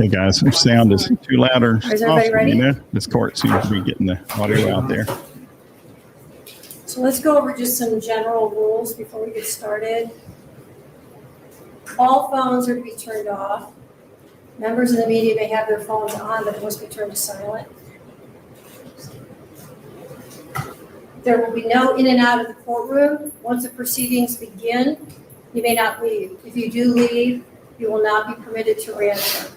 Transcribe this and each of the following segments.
Hey guys, if sound is too loud or Is everybody soft, ready? you know, this court seems to be getting the audio out there. So let's go over just some general rules before we get started. All phones are to be turned off. Members of the media may have their phones on, but it must be turned to silent. There will be no in and out of the courtroom. Once the proceedings begin, you may not leave. If you do leave, you will not be permitted to re-enter.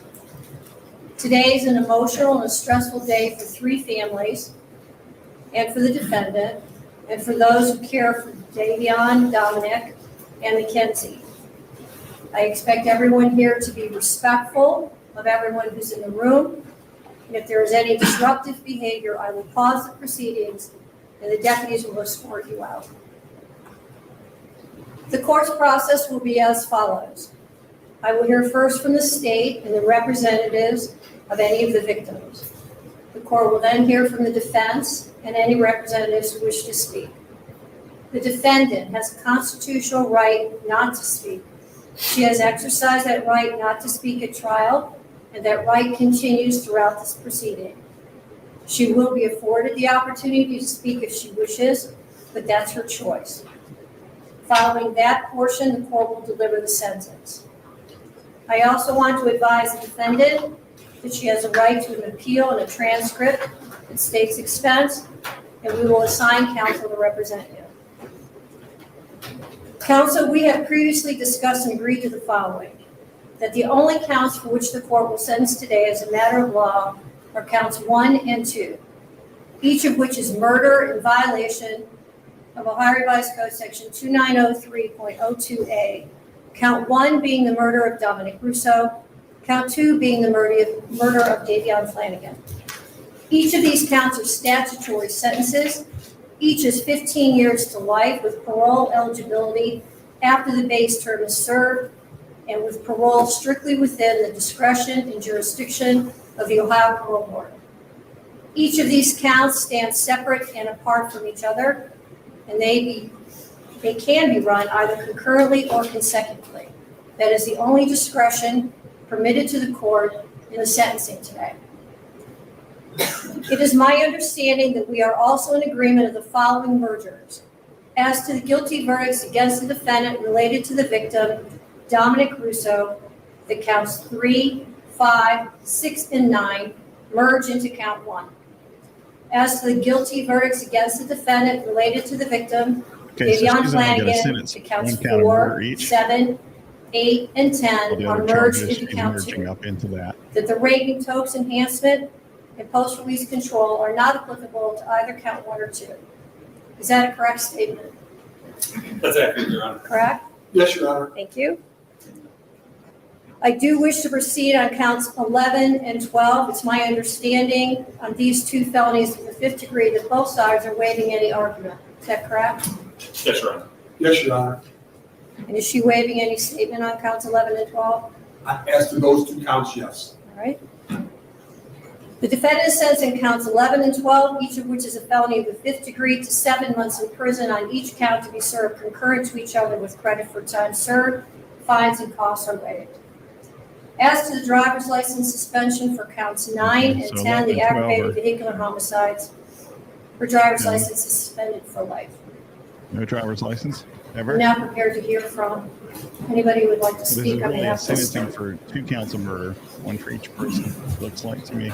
Today is an emotional and a stressful day for 3 families and for the defendant and for those who care for Davion, Dominic, and Mackenzie. I expect everyone here to be respectful of everyone who's in the room. And if there is any disruptive behavior, I will pause the proceedings and the deputies will escort you out. The court's process will be as follows. I will hear first from the state and the representatives of any of the victims. The court will then hear from the defense and any representatives who wish to speak. The defendant has a constitutional right not to speak. She has exercised that right not to speak at trial, and that right continues throughout this proceeding. She will be afforded the opportunity to speak if she wishes, but that's her choice. Following that portion, the court will deliver the sentence. I also want to advise the defendant that she has a right to an appeal and a transcript at state's expense, and we will assign counsel to represent you. Counsel, we have previously discussed and agreed to the following: that the only counts for which the court will sentence today as a matter of law are counts 1 and 2, each of which is murder in violation of Ohio Revised Code section 2903.02a. Count 1 being the murder of Dominic Russo, count 2 being the murder of Davion Flanagan. Each of these counts are statutory sentences. Each is 15 years to life with parole eligibility after the base term is served, and with parole strictly within the discretion and jurisdiction of the Ohio Parole Board. Each of these counts stands separate and apart from each other, and they can be run either concurrently or consecutively. That is the only discretion permitted to the court in the sentencing today. It is my understanding that we are also in agreement of the following mergers. As to the guilty verdicts against the defendant related to the victim, Dominic Russo, the counts 3, 5, 6, and 9 merge into count 1. As to the guilty verdicts against the defendant related to the victim, Davion Flanagan, the counts 4, 7, 8, and 10 are merged into count 2. Up into that. That the rape and toast enhancement and post-release control are not applicable to either count 1 or 2. Is that a correct statement? That's accurate, Your Honor. Correct? Yes, Your Honor. Thank you. I do wish to proceed on counts 11 and 12. It's my understanding on these 2 felonies of the 5th degree that both sides are waiving any argument. Is that correct? Yes, Your Honor. Yes, Your Honor. And is she waiving any statement on counts 11 and 12? As to those 2 counts, yes. All right. The defendant is sentenced in counts 11 and 12, each of which is a felony of the 5th degree, to 7 months in prison on each count to be served concurrent to each other with credit for time served. Fines and costs are waived. As to the driver's license suspension for counts 9 and 10, the aggravated vehicular homicides, her driver's license is suspended for life. No driver's license, ever? I'm now prepared to hear from anybody who would like to This is speak on really a behalf of the sentencing state. for 2 counts of murder, 1 for each person, looks like to me.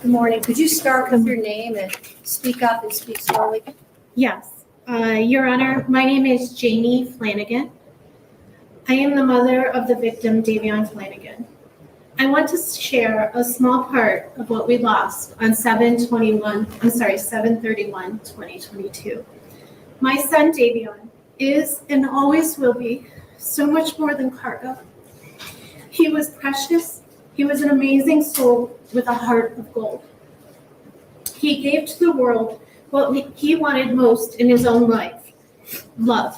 Good morning. Could you start with your name and speak up and speak slowly? Yes, Your Honor, my name is Jamie Flanagan. I am the mother of the victim, Davion Flanagan. I want to share a small part of what we lost on 7/31/2022. My son, Davion, is and always will be so much more than cargo. He was precious. He was an amazing soul with a heart of gold. He gave to the world what he wanted most in his own life: love.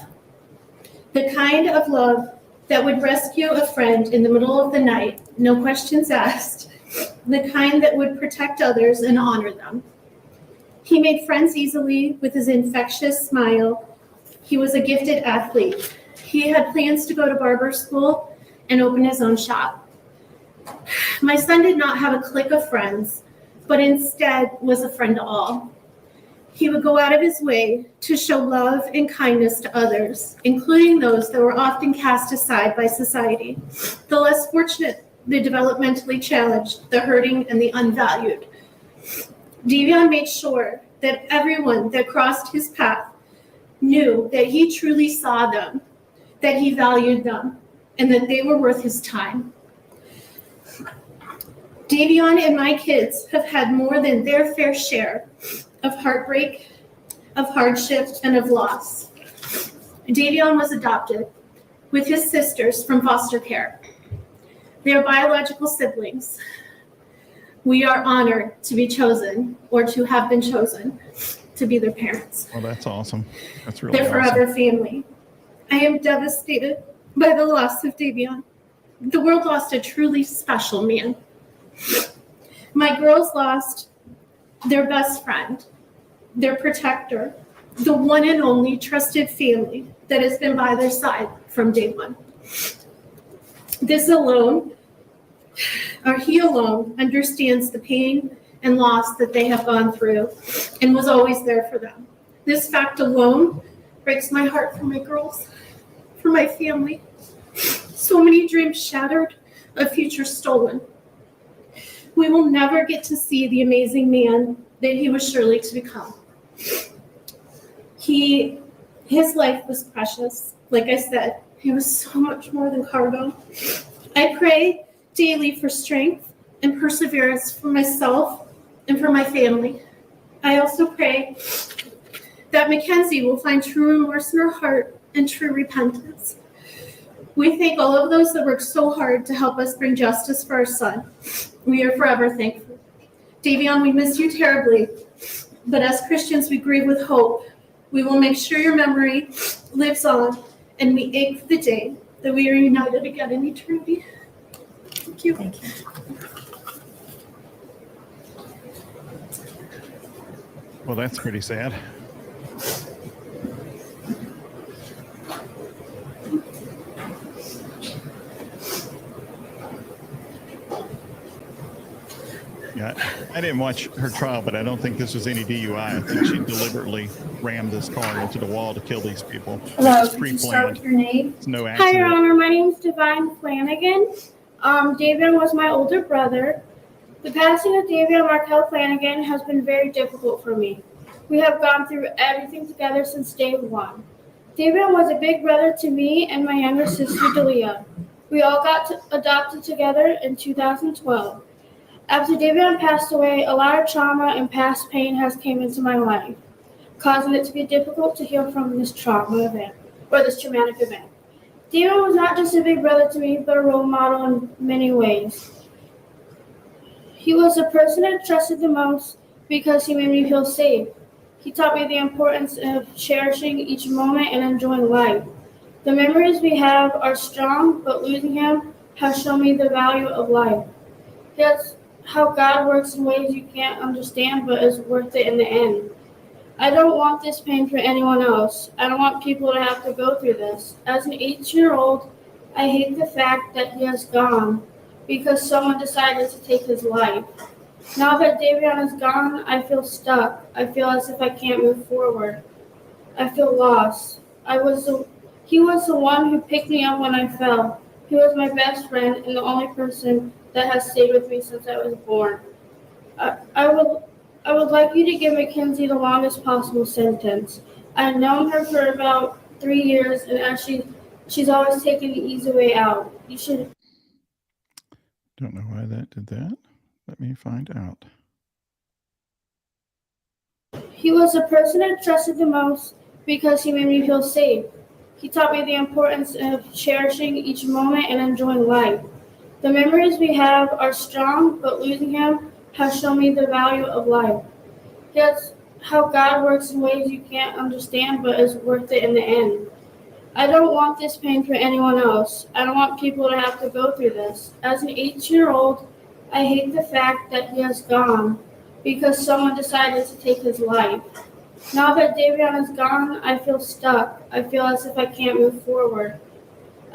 The kind of love that would rescue a friend in the middle of the night, no questions asked, the kind that would protect others and honor them. He made friends easily with his infectious smile. He was a gifted athlete. He had plans to go to barber school and open his own shop. My son did not have a clique of friends, but instead was a friend to all. He would go out of his way to show love and kindness to others, including those that were often cast aside by society, the less fortunate, the developmentally challenged, the hurting, and the unvalued. Davion made sure that everyone that crossed his path knew that he truly saw them, that he valued them, and that they were worth his time. Davion and my kids have had more than their fair share of heartbreak, of hardship, and of loss. Davion was adopted with his sisters from foster care. They are biological siblings. We are honored to be chosen, or to have been chosen, to be their parents. Well, that's awesome. That's really Their awesome. forever family. I am devastated by the loss of Davion. The world lost a truly special man. My girls lost their best friend, their protector, the one and only trusted family that has been by their side from day one. This alone, or he alone, understands the pain and loss that they have gone through and was always there for them. This fact alone breaks my heart for my girls, for my family. So many dreams shattered, a future stolen. We will never get to see the amazing man that he was surely to become. His life was precious. Like I said, he was so much more than cargo. I pray daily for strength and perseverance for myself and for my family. I also pray that Mackenzie will find true remorse in her heart and true repentance. We thank all of those that worked so hard to help us bring justice for our son. We are forever thankful. Davion, we miss you terribly, but as Christians, we grieve with hope. We will make sure your memory lives on, and we ache for the day that we are united again in eternity. Thank you. Thank you. Well, that's pretty sad. Yeah, I didn't watch her trial, but I don't think this was any DUI. I think she deliberately rammed this car into the wall to kill these people. Hello, It's could you start pre-planned. with your name? It's no Hi, Your accident. Honor. My name is Divine Flanagan. Davion was my older brother. The passing of Davion Markel Flanagan has been very difficult for me. We have gone through everything together since day one. Davion was a big brother to me and my younger sister, Delia. We all got adopted together in 2012. After Davion passed away, a lot of trauma and past pain has came into my life, causing it to be difficult to heal from this trauma event, or this traumatic event. Davion was not just a big brother to me, but a role model in many ways. He was the person I trusted the most because he made me feel safe. He taught me the importance of cherishing each moment and enjoying life. The memories we have are strong, but losing him has shown me the value of life. That's how God works in ways you can't understand, but is worth it in the end. I don't want this pain for anyone else. I don't want people to have to go through this. As an 8-year-old, I hate the fact that he has gone because someone decided to take his life. Now that Davion is gone, I feel stuck. I feel as if I can't move forward. I feel lost. He was the one who picked me up when I fell. He was my best friend and the only person that has stayed with me since I was born. I would like you to give Mackenzie the longest possible sentence. I've known her for about 3 years, and she's always taken the easy way out. You should. Don't know why that did that. Let me find out. He was the person I trusted the most because he made me feel safe. He taught me the importance of cherishing each moment and enjoying life. The memories we have are strong, but losing him has shown me the value of life. That's how God works in ways you can't understand, but is worth it in the end. I don't want this pain for anyone else. I don't want people to have to go through this. As an 8-year-old, I hate the fact that he has gone because someone decided to take his life. Now that Davion is gone, I feel stuck. I feel as if I can't move forward.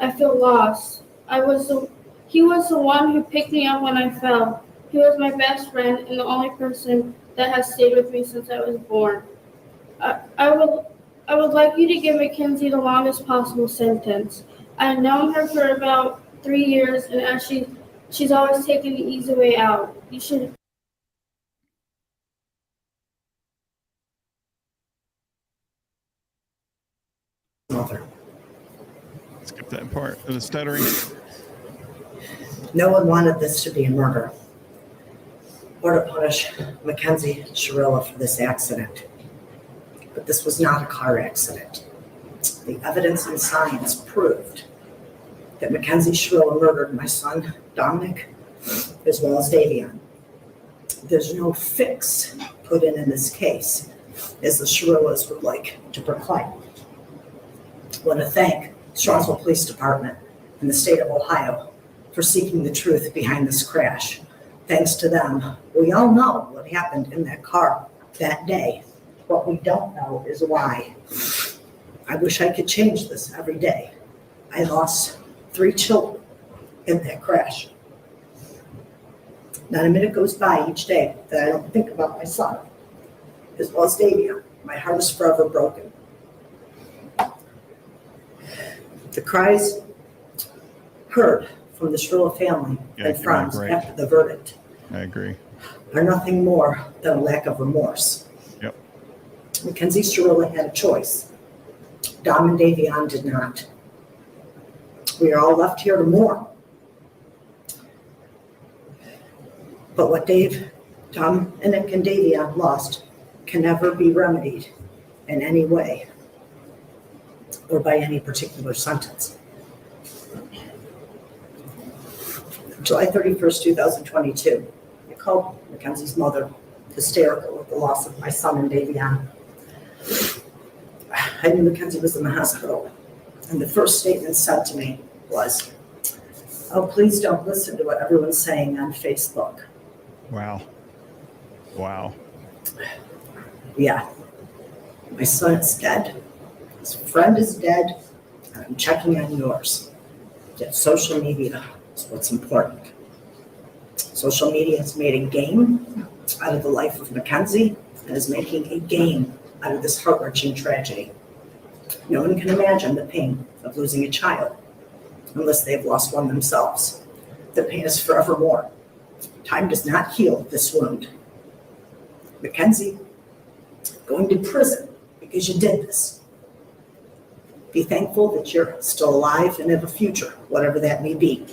I feel lost. He was the one who picked me up when I fell. He was my best friend and the only person that has stayed with me since I was born. I would like you to give Mackenzie the longest possible sentence. I've known her for about 3 years, and as she's always taken the easy way out. You should. Mother. Skip that part of the stuttering. No one wanted this to be a murder or to punish Mackenzie Shirilla for this accident. But this was not a car accident. The evidence and science proved that Mackenzie Shirilla murdered my son, Dominic, as well as Davion. There's no fix put in this case, as the Shirillas would like to proclaim. I want to thank Strongsville Police Department and the state of Ohio for seeking the truth behind this crash. Thanks to them, we all know what happened in that car that day. What we don't know is why. I wish I could change this every day. I lost 3 children in that crash. Not a minute goes by each day that I don't think about my son, as well as Davion. My heart is forever broken. The cries heard from the Shirilla family and friends after the verdict I agree. are nothing more than a lack of remorse. Yep. Mackenzie Shirilla had a choice. Dom and Davion did not. We are all left here to mourn. But what Dominic and Davion lost can never be remedied in any way or by any particular sentence. July 31st, 2022, I called Mackenzie's mother, hysterical with the loss of my son and Davion. I knew Mackenzie was in the hospital, and the first statement said to me was, "Oh, please don't listen to what everyone's saying on Facebook." Wow. Wow. Yeah, my son is dead, his friend is dead, and I'm checking on yours. Yet social media is what's important. Social media has made a game out of the life of Mackenzie and is making a game out of this heart-wrenching tragedy. No one can imagine the pain of losing a child unless they've lost one themselves. The pain is forevermore. Time does not heal this wound. Mackenzie, going to prison because you did this. Be thankful that you're still alive and have a future, whatever that may be.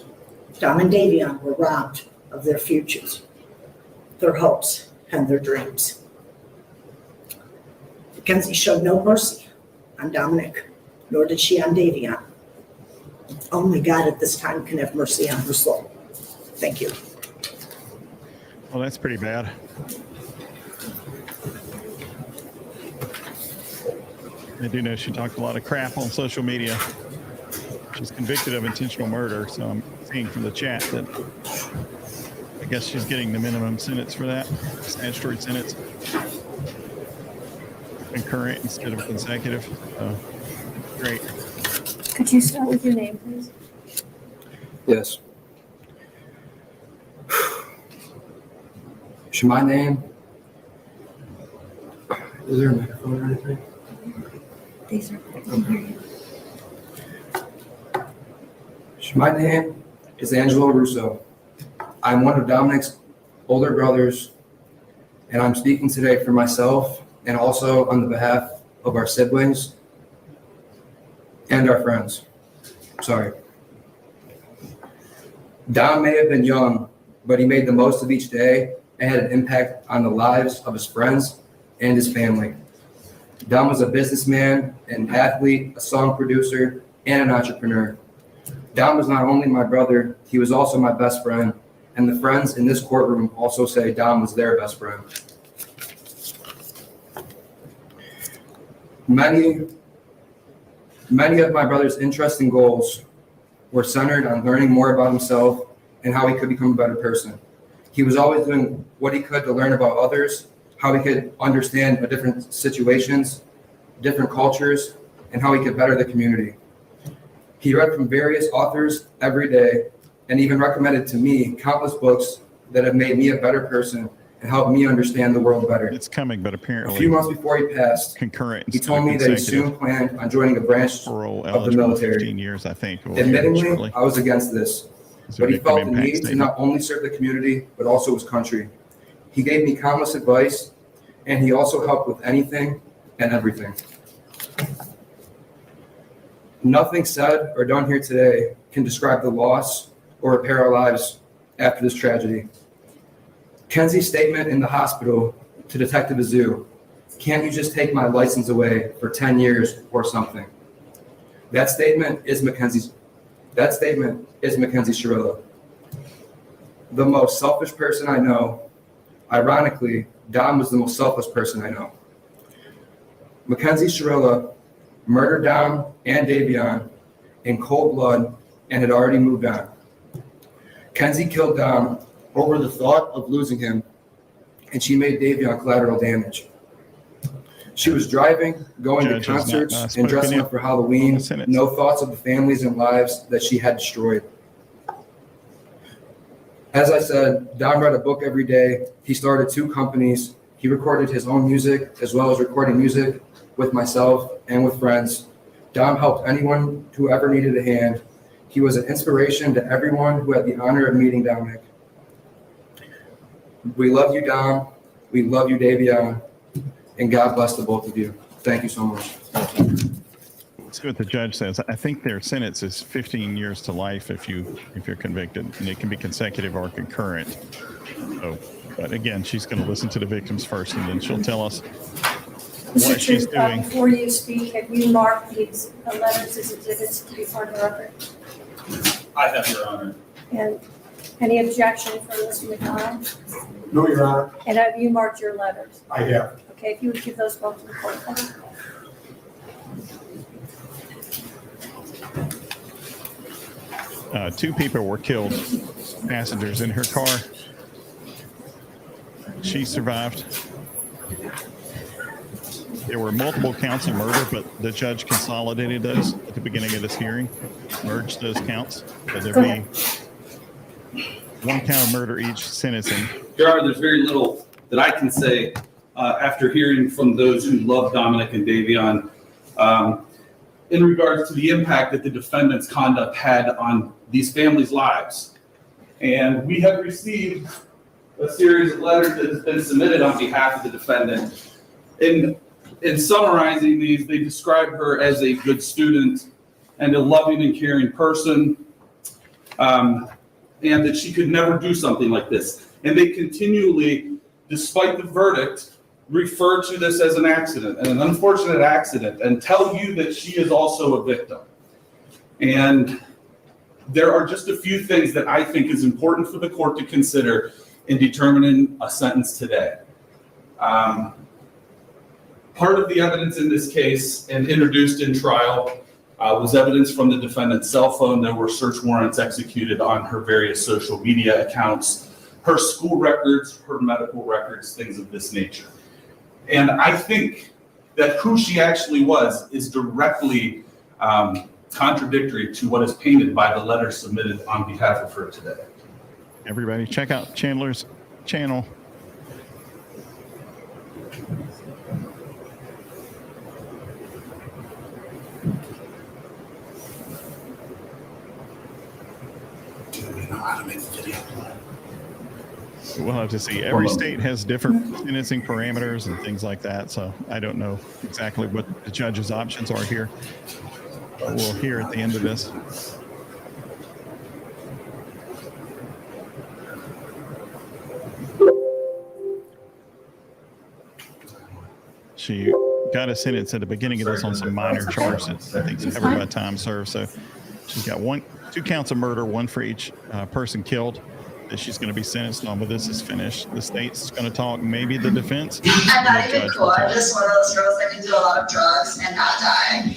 Dom and Davion were robbed of their futures, their hopes, and their dreams. Mackenzie showed no mercy on Dominic, nor did she on Davion. Only God at this time can have mercy on her soul. Thank you. Well, that's pretty bad. I do know she talked a lot of crap on social media. She's convicted of intentional murder, so I'm seeing from the chat that I guess she's getting the minimum sentence for that, statutory sentence. Concurrent instead of consecutive. Great. Could you start with your name, please? Yes. Should my name? Is there a microphone or anything? These are, I can hear you. My name is Angelo Russo. I'm one of Dominic's older brothers, and I'm speaking today for myself and also on the behalf of our siblings and our friends. Sorry. Dom may have been young, but he made the most of each day and had an impact on the lives of his friends and his family. Dom was a businessman, an athlete, a song producer, and an entrepreneur. Dom was not only my brother, he was also my best friend, and the friends in this courtroom also say Dom was their best friend. Many of my brother's interests and goals were centered on learning more about himself and how he could become a better person. He was always doing what he could to learn about others, how he could understand different situations, different cultures, and how he could better the community. He read from various authors every day and even recommended to me countless books that have made me a better person and helped me understand the world better. It's coming, but A apparently few months before he passed, concurrent. he told me that he soon planned on joining a branch parole of the eligible military. 15 years, I think. We'll hear Admittedly, shortly. I was against this, It's a but he victim felt the impact need to statement. not only serve the community, but also his country. He gave me countless advice, and he also helped with anything and everything. Nothing said or done here today can describe the loss or repair our lives after this tragedy. Kenzie's statement in the hospital to Detective Azu, "Can't you just take my license away for 10 years or something?" That statement is Mackenzie Shirilla. The most selfish person I know. Ironically, Dom was the most selfless person I know. Mackenzie Shirilla murdered Dom and Davion in cold blood and had already moved on. Kenzie killed Dom over the thought of losing him, and she made Davion collateral damage. She was driving, going Judge to has not, concerts, spoken and dressing yet up for Halloween, on the sentence. no thoughts of the families and lives that she had destroyed. As I said, Dom read a book every day. He started 2 companies. He recorded his own music as well as recording music with myself and with friends. Dom helped anyone who ever needed a hand. He was an inspiration to everyone who had the honor of meeting Dominic. We love you, Dom. We love you, Davion. And God bless the both of you. Thank you so much. Let's see what the judge says. I think their sentence is 15 years to life if you're convicted, and it can be consecutive or concurrent. So, but again, she's going to listen to the victims first, and then she'll tell us what she's doing. Before you speak, have you marked these letters as exhibits to be part of the record? I have, Your Honor. And any objection from Mr. McDonald? No, Your Honor, And have you marked your letters? I have. Okay, if you would give those both to the court, please. Two people were killed, passengers in her car. She survived. There were multiple counts of murder, but the judge consolidated those at the beginning of this hearing, merged those counts. So there'd be 1 count of murder each sentencing. Your Honor, there's very little that I can say after hearing from those who love Dominic and Davion in regards to the impact that the defendant's conduct had on these families' lives. And we have received a series of letters that has been submitted on behalf of the defendant. In summarizing these, they describe her as a good student and a loving and caring person, and that she could never do something like this. And they continually, despite the verdict, refer to this as an accident, and an unfortunate accident, and tell you that she is also a victim. And there are just a few things that I think is important for the court to consider in determining a sentence today. Part of the evidence in this case and introduced in trial was evidence from the defendant's cell phone. There were search warrants executed on her various social media accounts, her school records, her medical records, things of this nature. And I think that who she actually was is directly contradictory to what is painted by the letter submitted on behalf of her today. Everybody check out Chandler's channel. We'll have to see. Every state has different sentencing parameters and things like that, so I don't know exactly what the judge's options are here. But we'll hear at the end of this. She got a sentence at the beginning of this on some minor charges that I think is covered by time served. So she's got 2 counts of murder, 1 for each person killed that she's going to be sentenced on, but this is finished. The state's going to talk, maybe the defense. I'm not even cool. I'm just one of those girls that can do a lot of drugs and not die.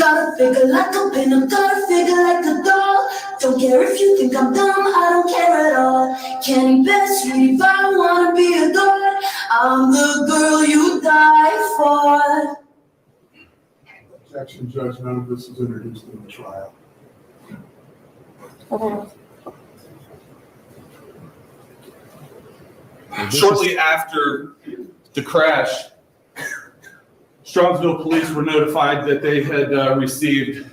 Gotta figure like a pin, I'm gotta figure like a doll. Don't care if you think I'm dumb, I don't care at all. Candy best sweetie, but I wanna be adored. I'm the girl you die for. Objection, Judge, none of this is introduced in the trial. Shortly after the crash, Strongsville police were notified that they had received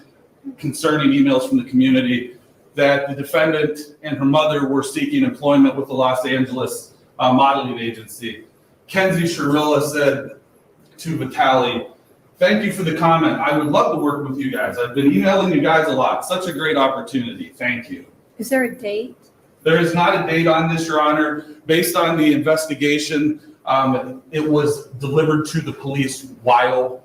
concerning emails from the community that the defendant and her mother were seeking employment with the Los Angeles modeling agency. Mackenzie Shirilla said to Vitali, "Thank you for the comment. I would love to work with you guys. I've been emailing you guys a lot. Such a great opportunity. Thank you." Is there a date? There is not a date on this, Your Honor. Based on the investigation, it was delivered to the police while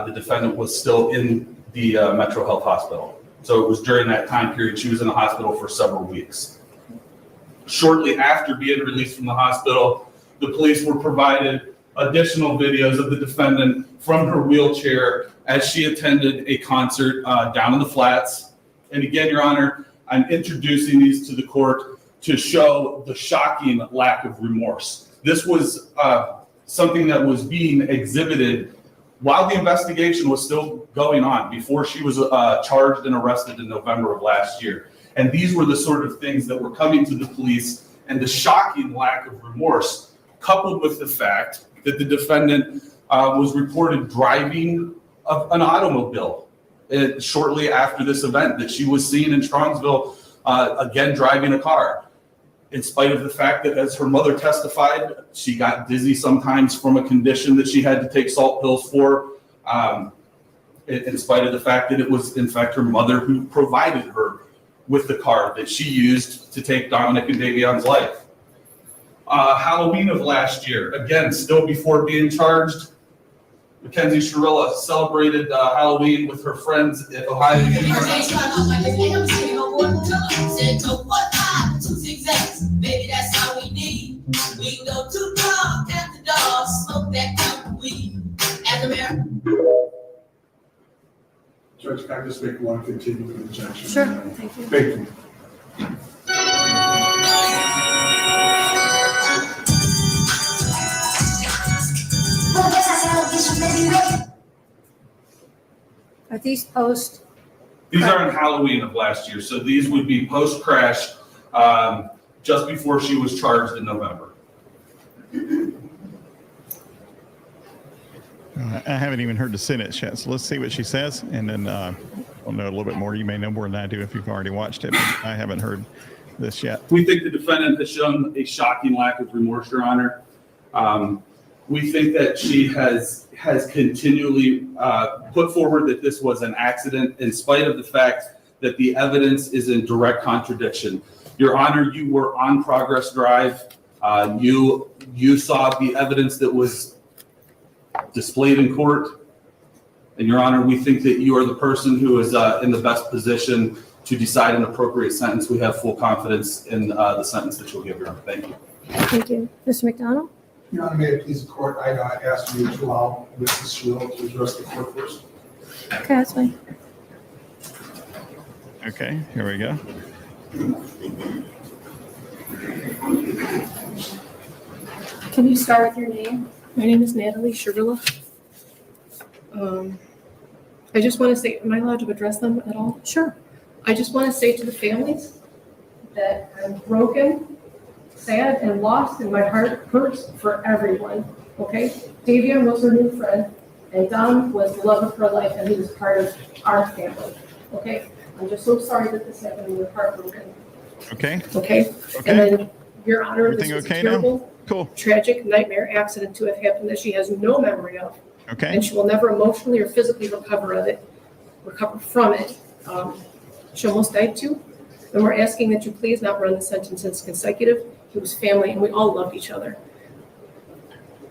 the defendant was still in the Metro Health Hospital. So it was during that time period. She was in the hospital for several weeks. Shortly after being released from the hospital, the police were provided additional videos of the defendant from her wheelchair as she attended a concert down in the Flats. And again, Your Honor, I'm introducing these to the court to show the shocking lack of remorse. This was something that was being exhibited while the investigation was still going on, before she was charged and arrested in November of last year. And these were the sort of things that were coming to the police, and the shocking lack of remorse, coupled with the fact that the defendant was reported driving an automobile shortly after this event, that she was seen in Strongsville again driving a car. In spite of the fact that, as her mother testified, she got dizzy sometimes from a condition that she had to take salt pills for, in spite of the fact that it was, in fact, her mother who provided her with the car that she used to take Dominic and Davion's life. Halloween of last year, again, still before being charged, Mackenzie Shirilla celebrated Halloween with her friends at Ohio University. Baby, that's how we need. We can go too far at the door, smoke that kind of weed. As a mayor. Judge, can I just make one continuing objection? Sure, thank you. Thank you. Are these post? These are in Halloween of last year, so these would be post-crash, just before she was charged in November. I haven't even heard the sentence yet, so let's see what she says, and then we'll know a little bit more. You may know more than I do if you've already watched it, but I haven't heard this yet. We think the defendant has shown a shocking lack of remorse, Your Honor. We think that she has continually put forward that this was an accident, in spite of the fact that the evidence is in direct contradiction. Your Honor, you were on Progress Drive. You saw the evidence that was displayed in court. And Your Honor, we think that you are the person who is in the best position to decide an appropriate sentence. We have full confidence in the sentence that you'll give, Your Honor. Thank you. Thank you. Mr. McDonald? Your Honor, may it please the court, I ask you to allow Mrs. Shirilla to address the court first. Okay, that's fine. Okay, here we go. Can you start with your name? My name is Natalie Shirilla. I just want to say, am I allowed to address them at all? Sure. I just want to say to the families that I'm broken, sad, and lost, and my heart hurts for everyone, okay? Davion was her new friend, and Don was the love of her life, and he was part of our family, okay? I'm just so sorry that this happened, and we're heartbroken, Okay, okay? okay. And then, Your Honor, this Everything was a okay now? terrible, Cool. tragic nightmare accident to have happened that she has no memory of. Okay, And she will never emotionally or physically recover from it. She almost died too. And we're asking that you please not run the sentences consecutive. It was family, and we all loved each other.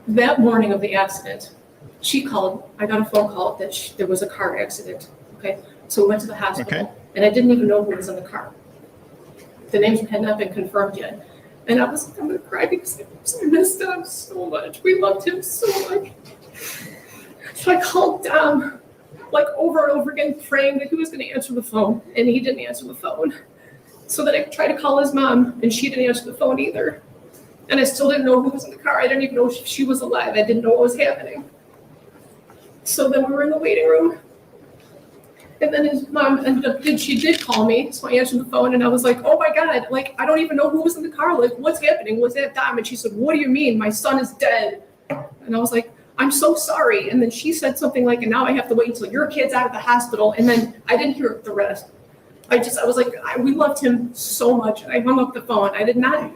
That morning of the accident, she called. I got a phone call that there was a car accident. Okay, so we went to the hospital, Okay. and I didn't even know who was in the car. The names had not been confirmed yet. And I was like, I'm going to cry because I missed him so much. We loved him so much. So I called Dom, like over and over again, praying that he was going to answer the phone, and he didn't answer the phone. So then I tried to call his mom, and she didn't answer the phone either. And I still didn't know who was in the car. I didn't even know if she was alive. I didn't know what was happening. So then we were in the waiting room. And then his mom ended up, she did call me. So I answered the phone and I was like, oh my God, like, I don't even know who was in the car. Like, what's happening? Was that Dom? And she said, what do you mean? My son is dead. And I was like, I'm so sorry. And then she said something like, and now I have to wait until your kid's out of the hospital. And then I didn't hear the rest. I was like, we loved him so much. I hung up the phone. I did not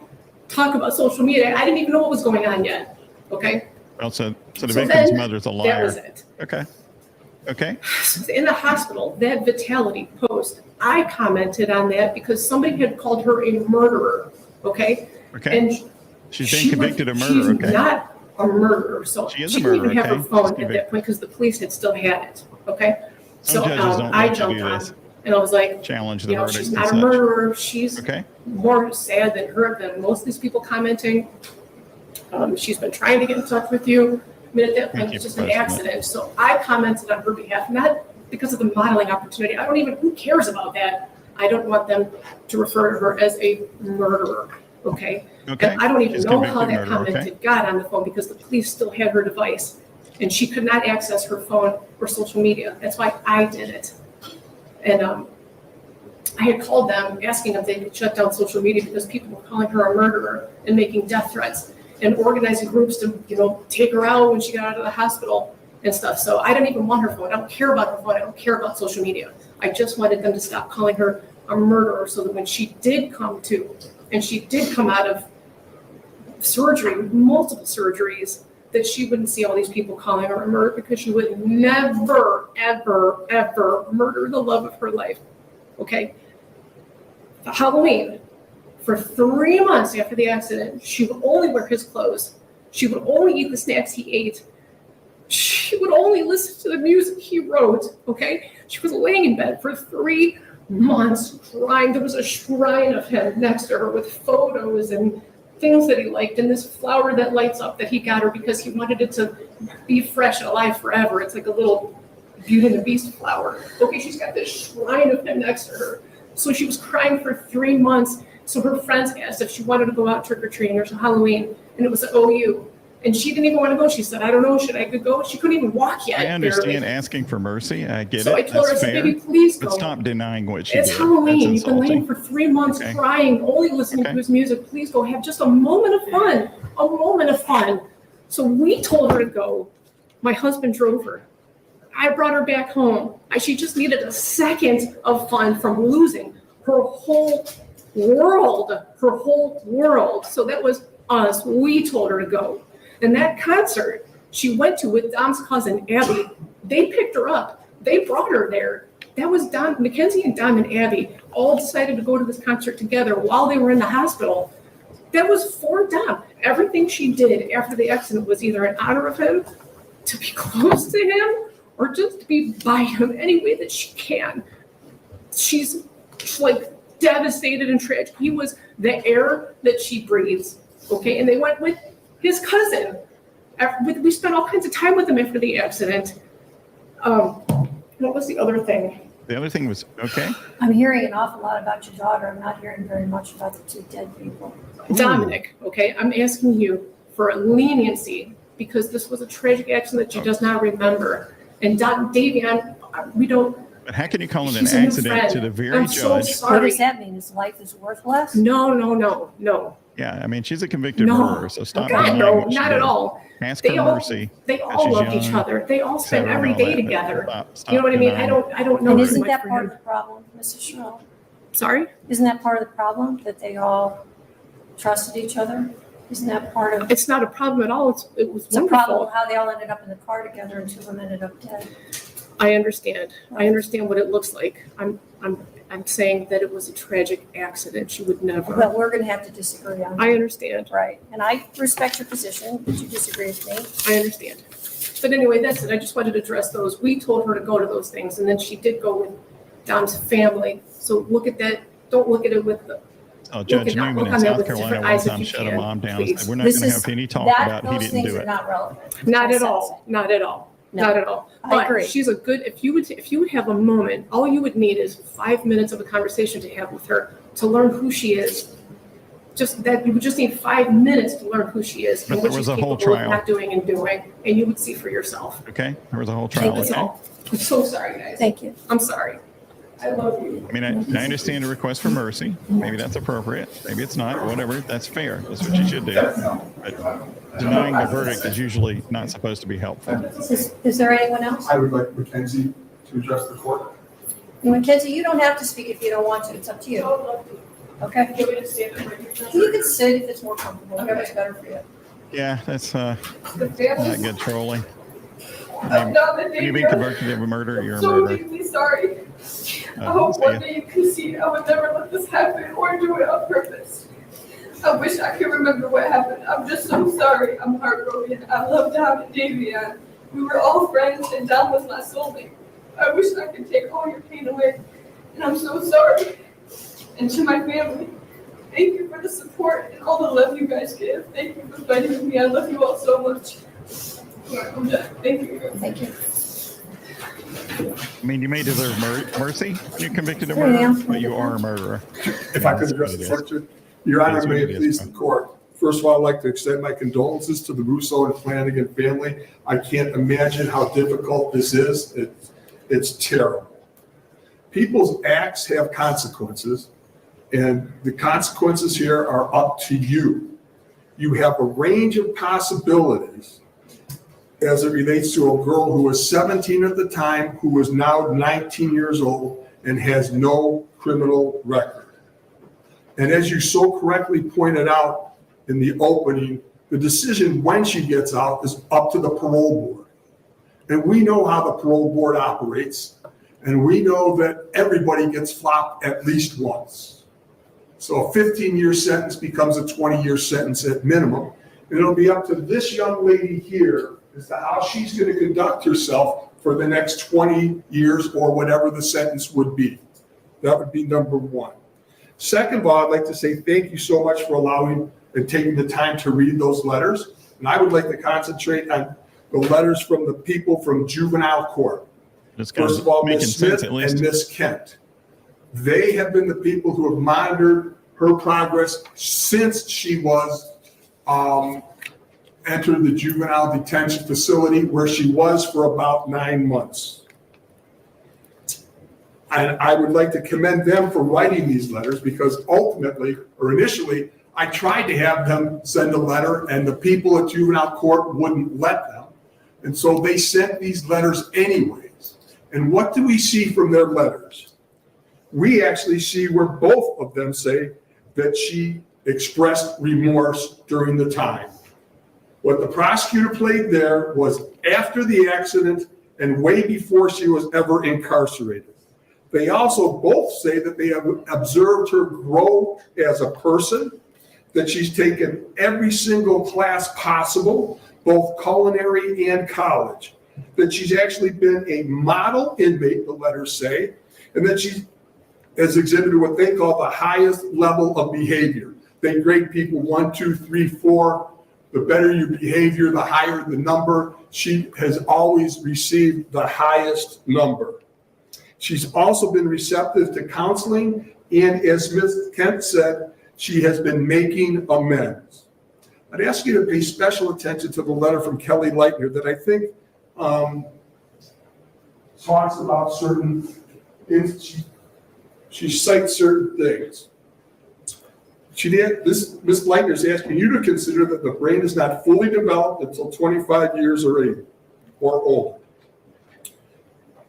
talk about social media. I didn't even know what was going on yet. Okay. Well, so the victim's mother's a liar. That was it. Okay. Okay. In the hospital, that Vitality post, I commented on that because somebody had called her a murderer. Okay. Okay. And she's been convicted of murder. She's Okay. not a murderer. So She is a didn't even murderer, have okay. her phone She's at convicted. that point because the police had still had it. Okay. Some So judges don't I like to jumped do on this. and I was like, Challenge the you know, verdict she's and not a such. murderer. She's Okay. more sad than most of these people commenting. She's been trying to get in touch with you. I mean, at that point, Thank it's you just for an posting accident. So I commented on her behalf, not because of the modeling opportunity. I don't even, who cares about that? I don't want them to refer to her as a murderer, okay? Okay. And I don't even She's know how convicted that murderer, comment okay. had got on the phone because the police still had her device and she could not access her phone or social media. That's why I did it. And I had called them asking if they could shut down social media because people were calling her a murderer and making death threats and organizing groups to, you know, take her out when she got out of the hospital and stuff. So I didn't even want her phone. I don't care about her phone. I don't care about social media. I just wanted them to stop calling her a murderer so that when she did come to, and she did come out of surgery, multiple surgeries, that she wouldn't see all these people calling her a murderer because she would never, ever, ever murder the love of her life. Okay? Halloween, for 3 months after the accident, she would only wear his clothes. She would only eat the snacks he ate. She would only listen to the music he wrote, okay? She was laying in bed for 3 months crying. There was a shrine of him next to her with photos and things that he liked and this flower that lights up that he got her because he wanted it to be fresh and alive forever. It's like a little Beauty and the Beast flower. Okay, she's got this shrine of him next to her. So she was crying for 3 months. So her friends asked if she wanted to go out trick-or-treating or Halloween, and it was at OU. And she didn't even want to go. She said, I don't know, should I go? She couldn't even walk yet. I understand barely. asking for mercy. I get So it. I told her, I That's said, fair. baby, please go. But stop denying what she did. It's Halloween. That's You've been laying insulting. for 3 months Okay. crying, only listening Okay. to his music. Please go have just a moment of fun. A moment of fun. So we told her to go. My husband drove her. I brought her back home. She just needed a second of fun from losing her whole world. Her whole world. So that was us. We told her to go. And that concert she went to with Dom's cousin, Abby, they picked her up. They brought her there. That was Dom, Mackenzie and Dom and Abby all decided to go to this concert together while they were in the hospital. That was for Dom. Everything she did after the accident was either in honor of him, to be close to him, or just to be by him any way that she can. She's like devastated and tragic. He was the air that she breathes. Okay, and they went with his cousin. We spent all kinds of time with him after the accident. What was the other thing? The other thing was, okay. I'm hearing an awful lot about your daughter. I'm not hearing very much about the 2 dead people. Dominic, okay, I'm asking you for a leniency because this was a tragic accident that she does not remember. And Davion, we don't. But how can you call it an She's a new accident friend. to the very I'm so judge? sorry. What does that mean? His life is worthless? No. Yeah, I mean, she's a convicted No. murderer, so stop God, denying no, what she not did. at all. Ask They for all, mercy. they that all she's loved each young, other. They all spent etc., every and all day that, but together. stop You know what I mean? denying. I don't know. And too isn't much that for part him. of the problem, Mrs. Shirilla? Sorry? Isn't that part of the problem, that they all trusted each other? Isn't that part of, It's not a problem at all. It was it's a problem wonderful. how they all ended up in the car together and 2 of them ended up dead? I understand. I understand what it looks like. I'm saying that it was a tragic accident. She would never. Well, we're gonna have to disagree on that. I understand. Right, and I respect your position, but you disagree with me. I understand. But anyway, that's it. I just wanted to address those. We told her to go to those things, and then she did go with Dom's family. So look at that. Don't look at it with the. Judge look Newman on in that South with Carolina different one eyes if time you shut a can, mom down. please. Said, we're not This going to is- have any talk that, about he those didn't things do are it. not relevant. Not I at sense all. Not at all. No, Not at all. I agree. But she's a good, if you would have a moment, all you would need is 5 minutes of a conversation to have with her to learn who she is. Just that, you would just need 5 minutes to learn who she is But and what there was she's a whole capable of trial. not doing and doing, and you would see for yourself. Okay, there was a whole trial. That's Okay. all. I'm so sorry, guys. Thank you. I'm sorry. I love you. I mean, I understand a request for mercy. Maybe that's appropriate. Maybe it's not. Whatever. That's fair. That's what you should do. But denying the verdict is usually not supposed to be helpful. Is there anyone else? I would like Mackenzie to address the court. Mackenzie, you don't have to speak if you don't want to. It's up to you. Okay? You want me to stand up right here? You can sit if it's more comfortable. Whatever's better for you. Yeah, that's The not family's good trolling. I'm not the When you've been convicted of a murder, you're a so murderer. deeply sorry. I Uh, hope see one ya. day you can see I would never let this happen or do it on purpose. I wish I could remember what happened. I'm just so sorry. I'm heartbroken. I love Dom and Davion. We were all friends and Dom was my soulmate. I wish I could take all your pain away. And I'm so sorry. And to my family, thank you for the support and all the love you guys give. Thank you for fighting with me. I love you all so much. I'm done. Thank you. Thank you. I mean, you may deserve mercy. You're convicted of Yeah. murder, but you are a murderer. If I could address the question, Your Honor, may it please the court. First of all, I'd like to extend my condolences to the Russo and Flanagan family. I can't imagine how difficult this is. It's terrible. People's acts have consequences, and the consequences here are up to you. You have a range of possibilities as it relates to a girl who was 17 at the time, who is now 19 years old and has no criminal record. And as you so correctly pointed out in the opening, the decision when she gets out is up to the parole board. And we know how the parole board operates, and we know that everybody gets flopped at least once. So a 15-year sentence becomes a 20-year sentence at minimum. And it'll be up to this young lady here as to how she's going to conduct herself for the next 20 years or whatever the sentence would be. That would be number one. Second of all, I'd like to say thank you so much for allowing and taking the time to read those letters. And I would like to concentrate on the letters from the people from juvenile court. First of all, Ms. Smith and Ms. Kent. They have been the people who have monitored her progress since she was entered the juvenile detention facility, where she was for about 9 months. And I would like to commend them for writing these letters, because ultimately, or initially, I tried to have them send a letter and the people at juvenile court wouldn't let them. And so they sent these letters anyways. And what do we see from their letters? We actually see where both of them say that she expressed remorse during the time. What the prosecutor played there was after the accident and way before she was ever incarcerated. They also both say that they have observed her grow as a person, that she's taken every single class possible, both culinary and college, that she's actually been a model inmate, the letters say, and that she has exhibited what they call the highest level of behavior. They grade people 1, 2, 3, 4. The better your behavior, the higher the number. She has always received the highest number. She's also been receptive to counseling, and as Ms. Kent said, she has been making amends. I'd ask you to pay special attention to the letter from Kelly Leitner that I think talks about certain, she cites certain things. Ms. Leitner is asking you to consider that the brain is not fully developed until 25 years or older.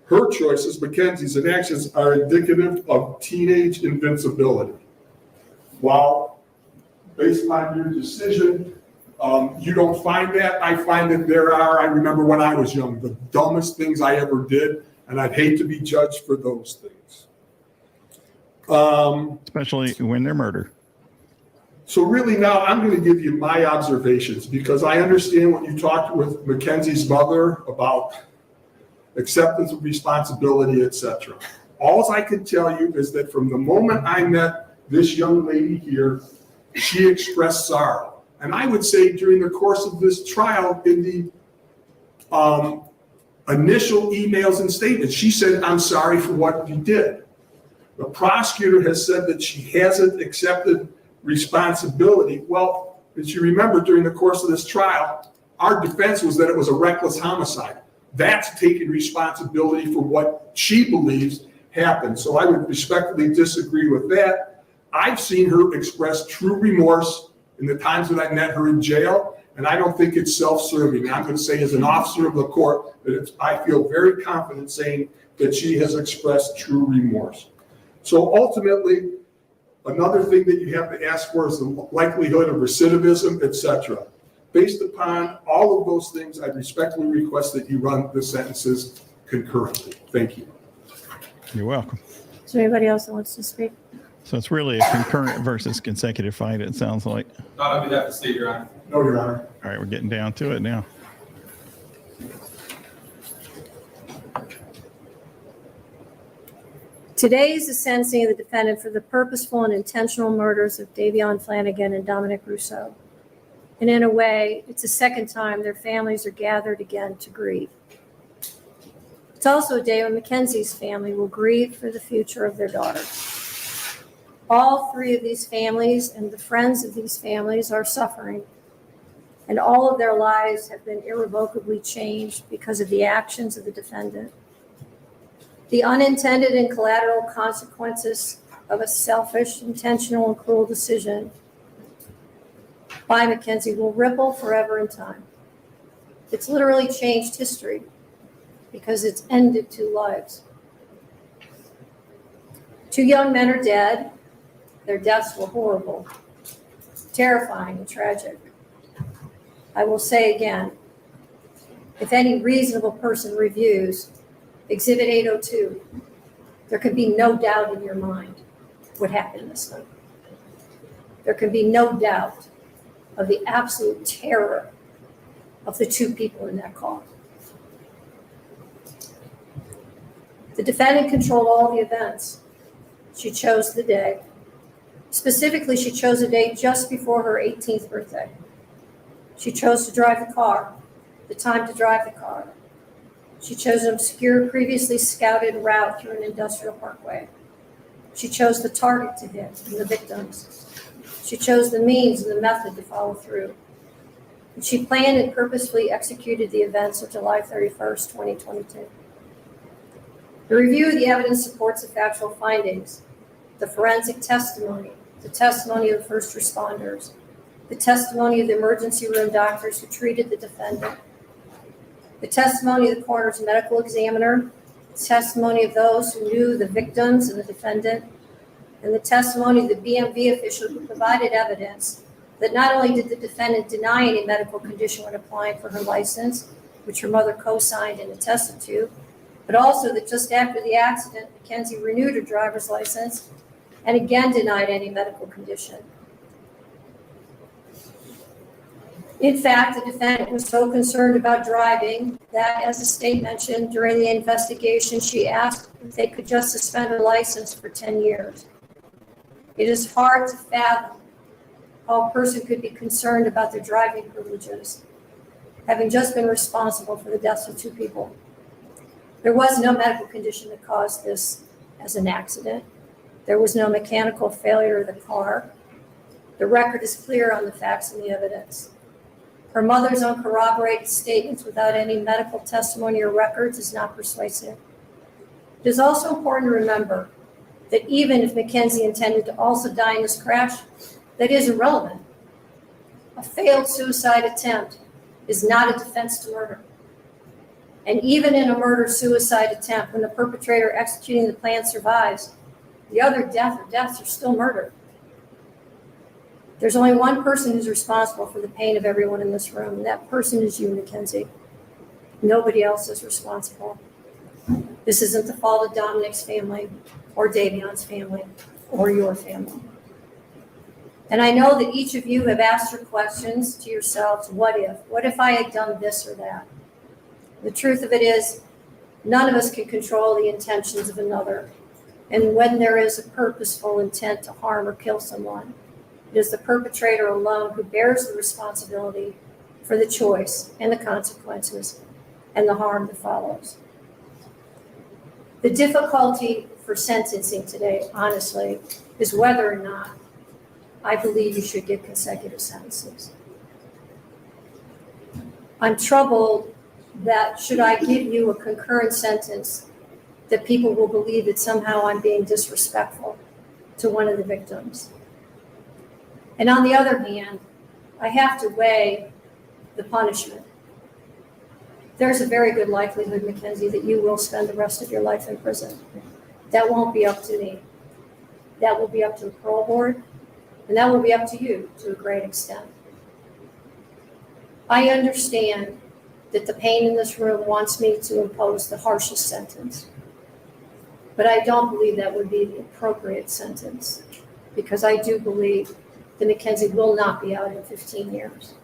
Her choices, Mackenzie's, and actions are indicative of teenage invincibility. While, based on your decision, you don't find that, I find that there are. I remember when I was young, the dumbest things I ever did, and I'd hate to be judged for those things. Especially when they're murder. So really now I'm going to give you my observations, because I understand what you talked with Mackenzie's mother about acceptance of responsibility, etc. All I can tell you is that from the moment I met this young lady here, she expressed sorrow. And I would say during the course of this trial, in the initial emails and statements. She said, I'm sorry for what you did. The prosecutor has said that she hasn't accepted responsibility. Well, as you remember, during the course of this trial, our defense was that it was a reckless homicide. That's taking responsibility for what she believes happened. So I would respectfully disagree with that. I've seen her express true remorse in the times that I met her in jail, and I don't think it's self-serving. I'm going to say, as an officer of the court, that I feel very confident saying that she has expressed true remorse. So ultimately, another thing that you have to ask for is the likelihood of recidivism, etc. Based upon all of those things, I respectfully request that you run the sentences concurrently. Thank you. You're welcome. Is there anybody else that wants to speak? So it's really a concurrent versus consecutive fight, it sounds like. I would have to state, Your Honor. No, Your Honor. All right, we're getting down to it now. Today is the sentencing of the defendant for the purposeful and intentional murders of Davion Flanagan and Dominic Rousseau. And in a way, it's the second time their families are gathered again to grieve. It's also a day when Mackenzie's family will grieve for the future of their daughter. All three of these families and the friends of these families are suffering, and all of their lives have been irrevocably changed because of the actions of the defendant. The unintended and collateral consequences of a selfish, intentional, and cruel decision by Mackenzie will ripple forever in time. It's literally changed history because it's ended two lives. Two young men are dead. Their deaths were horrible, terrifying, and tragic. I will say again, if any reasonable person reviews Exhibit 802, there can be no doubt in your mind what happened this night. There can be no doubt of the absolute terror of the two people in that car. The defendant controlled all the events. She chose the day. Specifically, she chose a day just before her 18th birthday. She chose to drive the car, the time to drive the car. She chose an obscure, previously scouted route through an industrial parkway. She chose the target to hit and the victims. She chose the means and the method to follow through. And she planned and purposefully executed the events of July 31st, 2022. The review of the evidence supports the factual findings, the forensic testimony, the testimony of the first responders, the testimony of the emergency room doctors who treated the defendant, the testimony of the coroner's medical examiner, the testimony of those who knew the victims and the defendant, and the testimony of the BMV official who provided evidence that not only did the defendant deny any medical condition when applying for her license, which her mother co-signed and attested to, but also that just after the accident, Mackenzie renewed her driver's license and again denied any medical condition. In fact, the defendant was so concerned about driving that, as the state mentioned during the investigation, she asked if they could just suspend her license for 10 years. It is hard to fathom how a person could be concerned about their driving privileges, having just been responsible for the deaths of two people. There was no medical condition that caused this as an accident. There was no mechanical failure of the car. The record is clear on the facts and the evidence. Her mother's uncorroborated statements without any medical testimony or records is not persuasive. It is also important to remember that even if Mackenzie intended to also die in this crash, that is irrelevant. A failed suicide attempt is not a defense to murder. And even in a murder-suicide attempt, when the perpetrator executing the plan survives, the other death or deaths are still murder. There's only one person who's responsible for the pain of everyone in this room, and that person is you, Mackenzie. Nobody else is responsible. This isn't the fault of Dominic's family or Davion's family or your family. And I know that each of you have asked your questions to yourselves, what if? What if I had done this or that? The truth of it is, none of us can control the intentions of another. And when there is a purposeful intent to harm or kill someone, it is the perpetrator alone who bears the responsibility for the choice and the consequences. and the harm that follows. The difficulty for sentencing today, honestly, is whether or not I believe you should give consecutive sentences. I'm troubled that should I give you a concurrent sentence, that people will believe that somehow I'm being disrespectful to one of the victims. And on the other hand, I have to weigh the punishment. There's a very good likelihood, Mackenzie, that you will spend the rest of your life in prison. That won't be up to me. That will be up to the parole board, and that will be up to you to a great extent. I understand that the pain in this room wants me to impose the harshest sentence, but I don't believe that would be the appropriate sentence, because I do believe that Mackenzie will not be out in 15 years.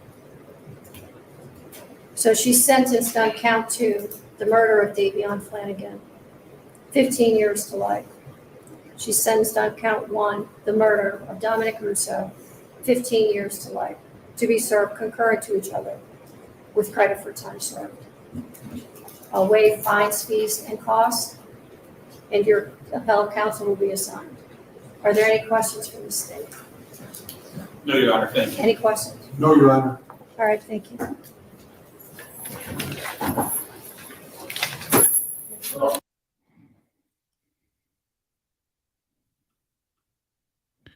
So she's sentenced on count 2, the murder of Davion Flanagan, 15 years to life. She's sentenced on count 1, the murder of Dominic Russo, 15 years to life, to be served concurrent to each other with credit for time served. I'll waive fines, fees, and costs, and your appellate counsel will be assigned. Are there any questions from the state? No, Your Honor, thank you. Any questions? No, Your Honor. All right, thank you.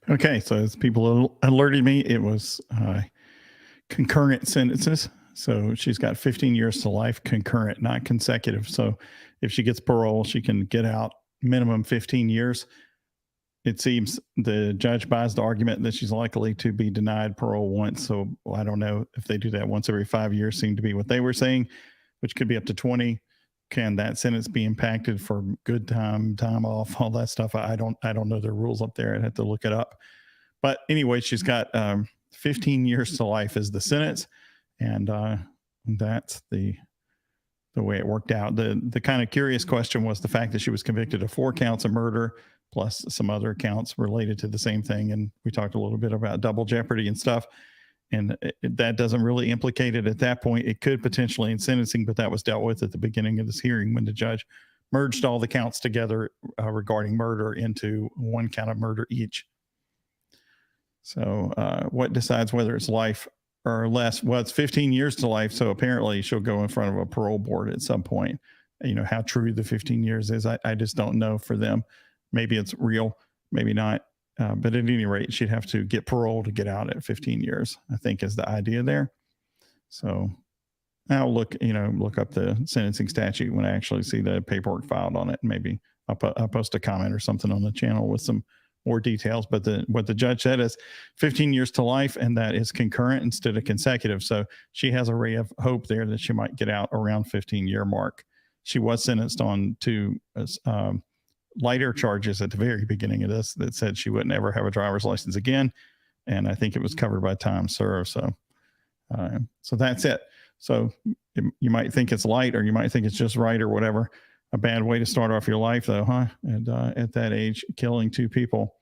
Okay, so as people alerted me, it was concurrent sentences. So she's got 15 years to life, concurrent, not consecutive. So if she gets parole, she can get out minimum 15 years. It seems the judge buys the argument that she's likely to be denied parole once. So I don't know if they do that once every 5 years, seemed to be what they were saying, which could be up to 20. Can that sentence be impacted for good time off, all that stuff? I don't know the rules up there. I'd have to look it up. But anyway, she's got 15 years to life as the sentence, and that's the way it worked out. The kind of curious question was the fact that she was convicted of 4 counts of murder plus some other counts related to the same thing. And we talked a little bit about double jeopardy and stuff. And that doesn't really implicate it at that point. It could potentially in sentencing, but that was dealt with at the beginning of this hearing when the judge merged all the counts together regarding murder into 1 count of murder each. So what decides whether it's life or less? Well, it's 15 years to life. So apparently she'll go in front of a parole board at some point. You know, how true the 15 years is, I just don't know for them. Maybe it's real, maybe not. But at any rate, she'd have to get parole to get out at 15 years, I think is the idea there. So I'll look up the sentencing statute when I actually see the paperwork filed on it. Maybe I'll post a comment or something on the channel with some more details. But what the judge said is 15 years to life, and that is concurrent instead of consecutive. So she has a ray of hope there that she might get out around 15-year mark. She was sentenced on 2 lighter charges at the very beginning of this that said she wouldn't ever have a driver's license again. And I think it was covered by time served. So that's it. So you might think it's light, or you might think it's just right or whatever. A bad way to start off your life though, huh? And at that age, killing 2 people.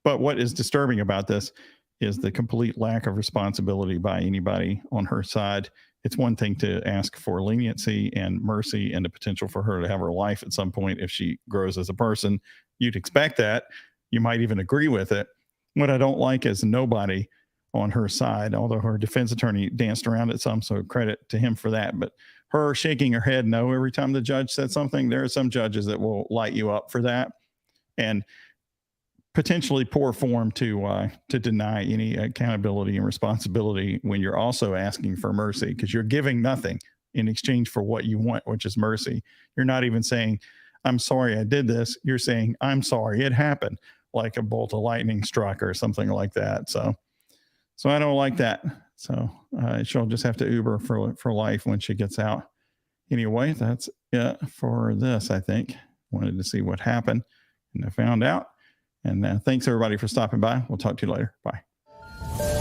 But what is disturbing about this is the complete lack of responsibility by anybody on her side. It's one thing to ask for leniency and mercy and the potential for her to have her life at some point if she grows as a person. You'd expect that. You might even agree with it. What I don't like is nobody on her side, although her defense attorney danced around it some, so credit to him for that. But her shaking her head no every time the judge said something, there are some judges that will light you up for that. And potentially poor form to deny any accountability and responsibility when you're also asking for mercy, because you're giving nothing in exchange for what you want, which is mercy. You're not even saying, I'm sorry I did this. You're saying, I'm sorry it happened, like a bolt of lightning struck or something like that. So I don't like that. So she'll just have to Uber for life when she gets out. Anyway, that's it for this, I think. Wanted to see what happened, and I found out. And thanks everybody for stopping by. We'll talk to you later. Bye.